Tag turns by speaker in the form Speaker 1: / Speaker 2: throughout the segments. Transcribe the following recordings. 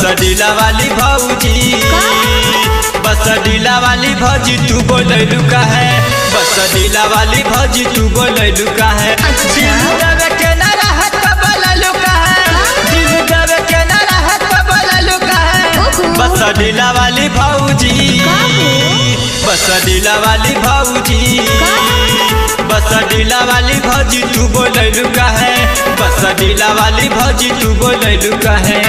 Speaker 1: बसडीला वाली भौजी, बसडीला वाली भौजी तू बोलैलू का है, बसडीला वाली भौजी तू बोलैलू का है। दिल देवे के ना रहत तो बोलैलू का है, दिल देवे के ना रहत तो बोलैलू का है। बसडीला वाली भौजी, बसडीला वाली भौजी, बसडीला वाली भौजी तू बोलैलू का है, बसडीला वाली भौजी तू बोलैलू का है।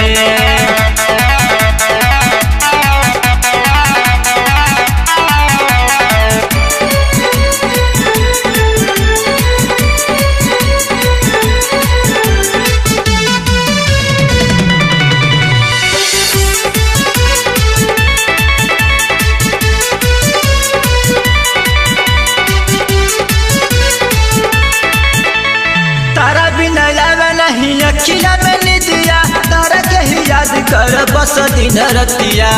Speaker 1: तारा बिना लावे नहीं अखिया में निदिया, तारा के ही याद कर बस दिन रतिया।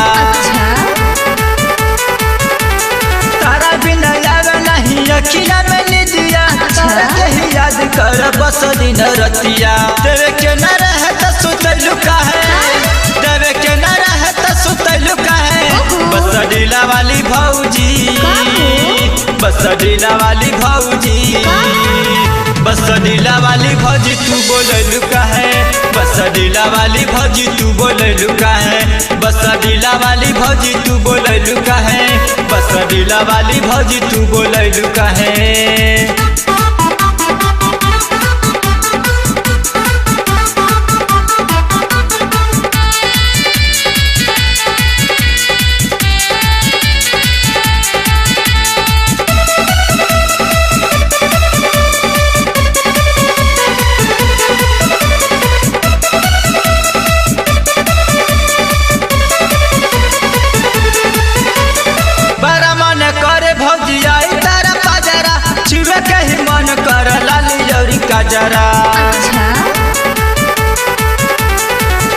Speaker 1: तारा बिना लावे नहीं अखिया में निदिया, तारा के ही याद कर बस दिन रतिया। देवे के न रहे तो सुतैलू का है, देवे के न रहे तो सुतैलू का है। बसडीला वाली भौजी, बसडीला वाली भौजी, बसडीला वाली भौजी तू बोलैलू का है, बसडीला वाली भौजी तू बोलैलू का है, बसडीला वाली भौजी तू बोलैलू का है, बसडीला वाली भौजी तू बोलैलू का है। कहीं मन कर लाली जौरी काजरा,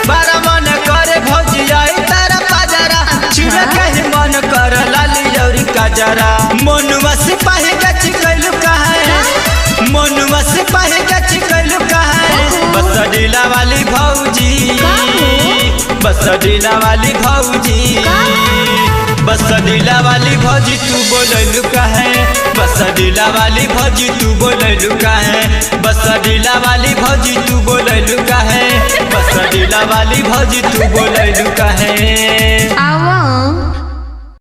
Speaker 1: बारा मन करे भौजी आई तारा पाजरा, छुए कहीं मन कर लाली जौरी काजरा। मनुआ सिपाही के चिकैलू का है, मनुआ सिपाही के चिकैलू का है। बसडीला वाली भौजी, बसडीला वाली भौजी, बसडीला वाली भौजी तू बोलैलू का है, बसडीला वाली भौजी तू बोलैलू का है, बसडीला वाली भौजी तू बोलैलू का है, बसडीला वाली भौजी तू बोलैलू का है।